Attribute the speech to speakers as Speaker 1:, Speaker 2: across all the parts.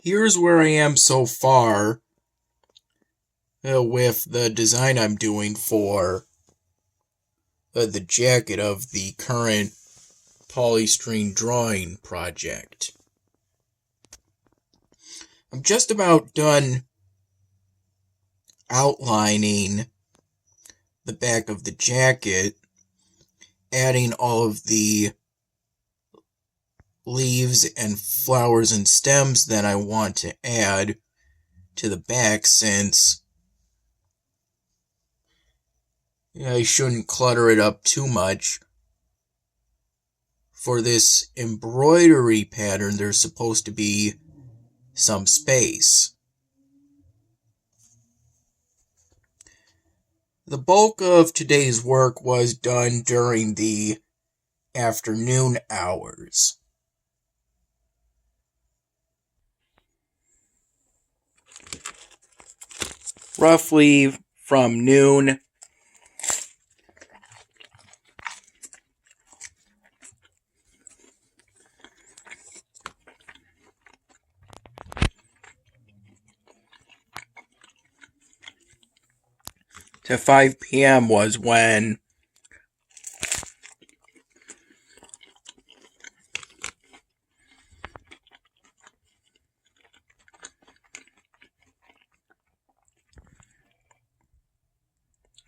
Speaker 1: here's where I am so far with the design I'm doing for the jacket of the current polystyrene drawing project. I'm just about done outlining the back of the jacket, adding all of the leaves and flowers and stems that I want to add to the back, since I shouldn't clutter it up too much. For this embroidery pattern, there's supposed to be some space. The bulk of today's work was done during the afternoon hours. Roughly from noon to 5 p.m. was when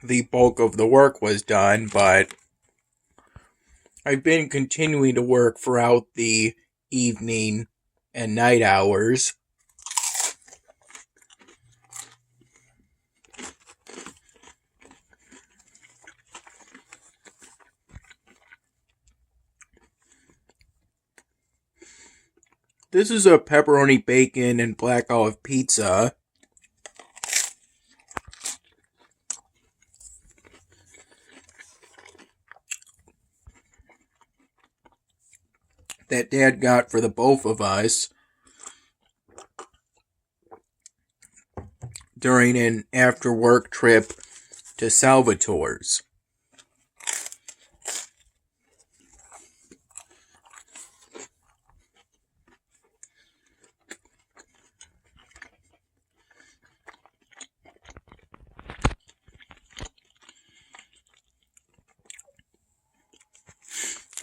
Speaker 1: the bulk of the work was done, but I've been continuing to work throughout the evening and night hours. This is a pepperoni bacon and black olive pizza. That Dad got for the both of us during an after-work trip to Salvatore's.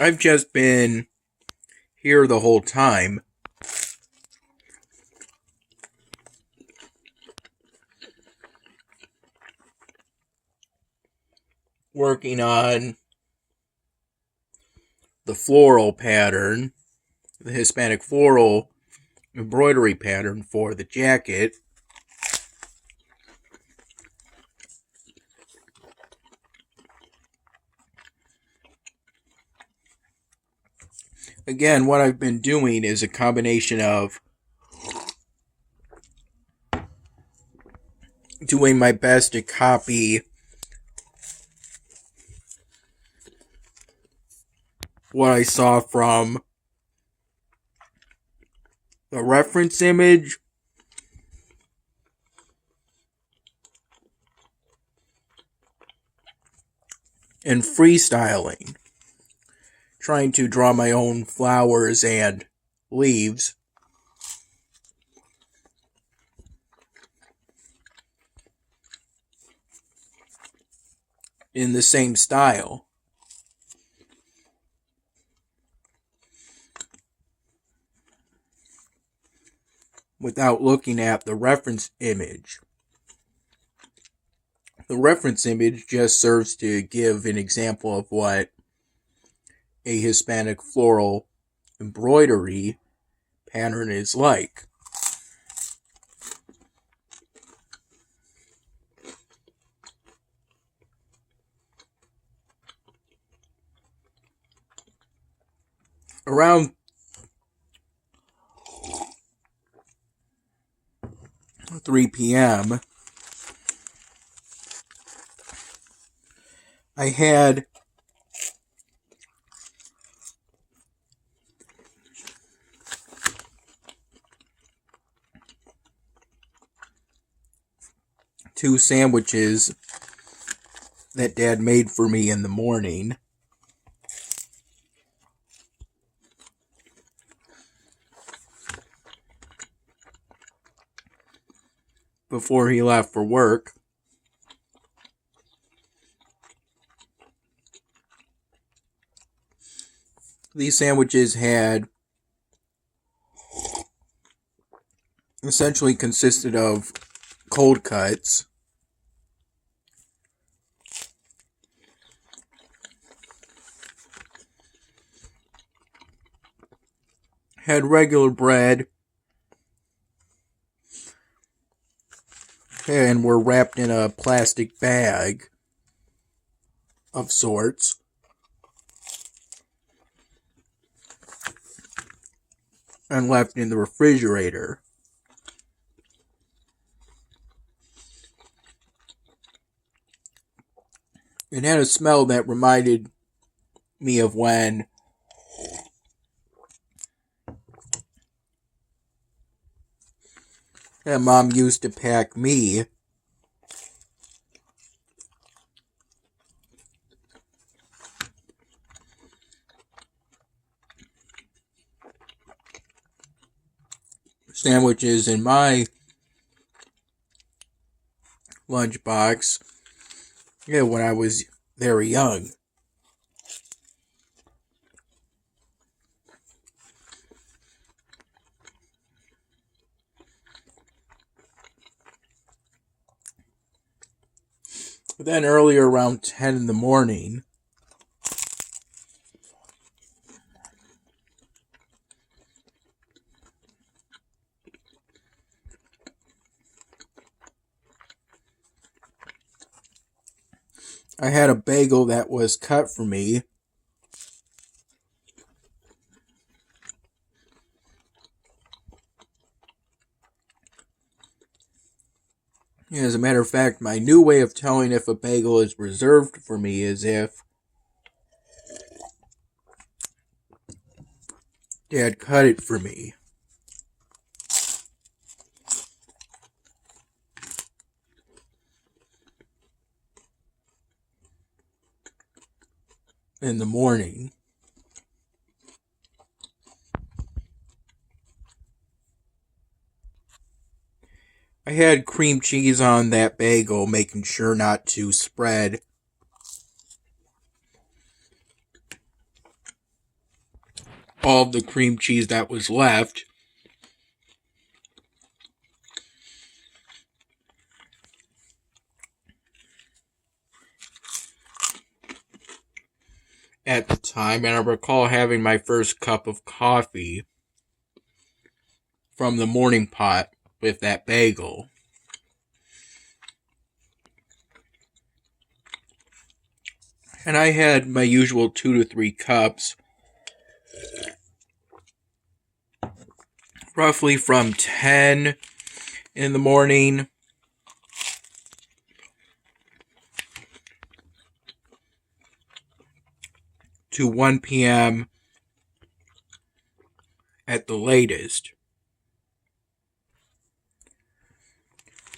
Speaker 1: I've just been here the whole time, working on the floral pattern, the Hispanic floral embroidery pattern for the jacket. Again, what I've been doing is a combination of doing my best to copy what I saw from the reference image and freestyling, trying to draw my own flowers and leaves in the same style. Without looking at the reference image. The reference image just serves to give an example of what a Hispanic floral embroidery pattern is like. Around 3 p.m., I had two sandwiches that Dad made for me in the morning. before he left for work. These sandwiches had essentially consisted of cold cuts, had regular bread, and were wrapped in a plastic bag of sorts. And left in the refrigerator. It had a smell that reminded me of when Mom used to pack me sandwiches in my lunchbox when I was very young. But then earlier around 10 in the morning, I had a bagel that was cut for me. As a matter of fact, my new way of telling if a bagel is reserved for me is if Dad cut it for me. In the morning. I had cream cheese on that bagel, making sure not to spread all the cream cheese that was left. At the time, and I recall having my first cup of coffee from the morning pot with that bagel. And I had my usual 2 to 3 cups, roughly from 10 in the morning to 1 p.m. at the latest.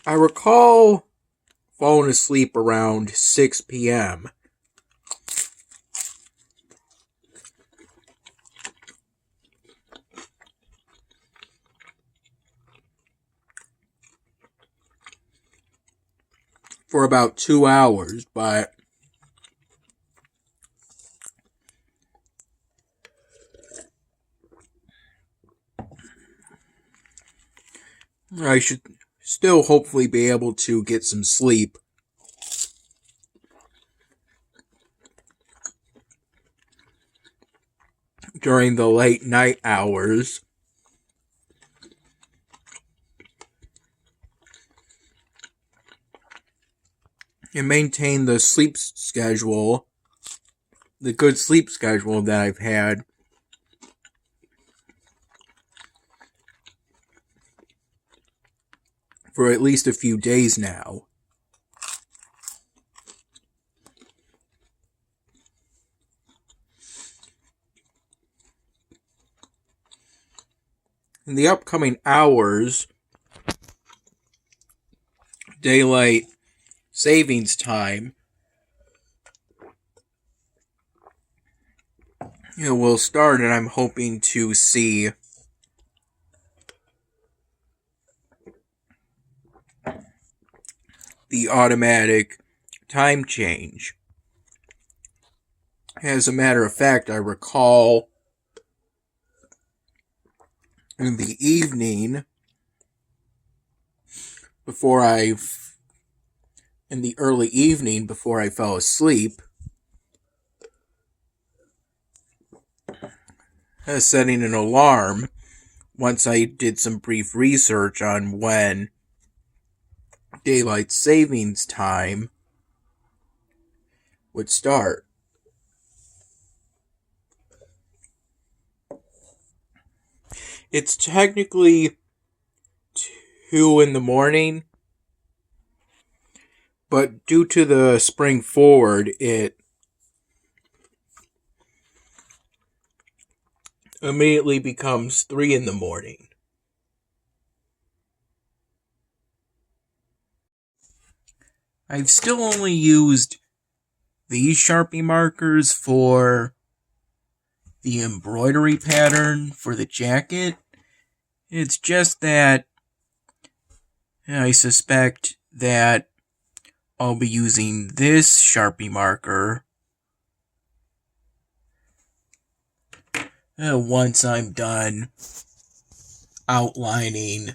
Speaker 1: I recall falling asleep around 6 p.m. for about 2 hours, but I should still hopefully be able to get some sleep during the late night hours. And maintain the sleep schedule, the good sleep schedule that I've had for at least a few days now. In the upcoming hours, daylight savings time, will start, and I'm hoping to see the automatic time change. As a matter of fact, I recall in the evening in the early evening before I fell asleep, setting an alarm once I did some brief research on when daylight savings time would start. It's technically 2 in the morning, but due to the spring forward, it immediately becomes 3 in the morning. I've still only used these Sharpie markers for the embroidery pattern for the jacket. It's just that I suspect that I'll be using this Sharpie marker once I'm done outlining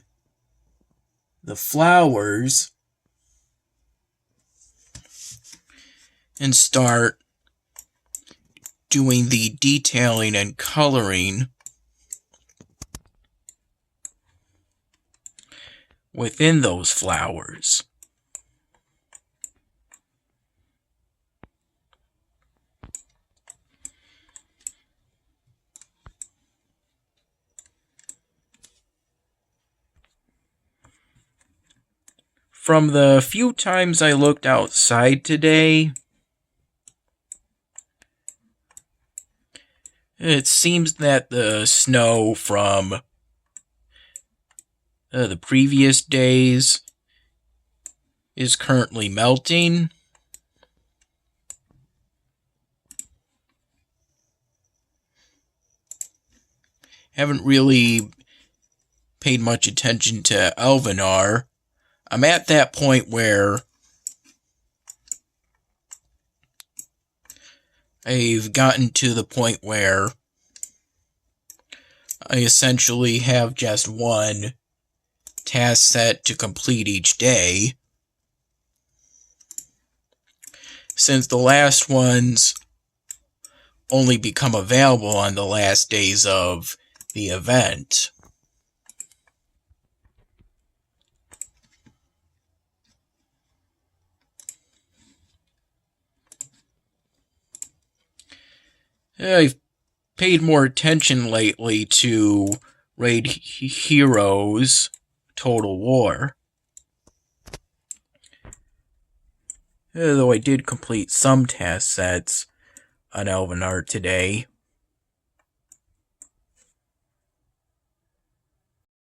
Speaker 1: the flowers and start doing the detailing and coloring within those flowers. From the few times I looked outside today, it seems that the snow from the previous days is currently melting. Haven't really paid much attention to Elvenar. I'm at that point where I've gotten to the point where I essentially have just one task set to complete each day, since the last ones only become available on the last days of the event. I've paid more attention lately to Raid Heroes Total War, though I did complete some task sets on Elvenar today.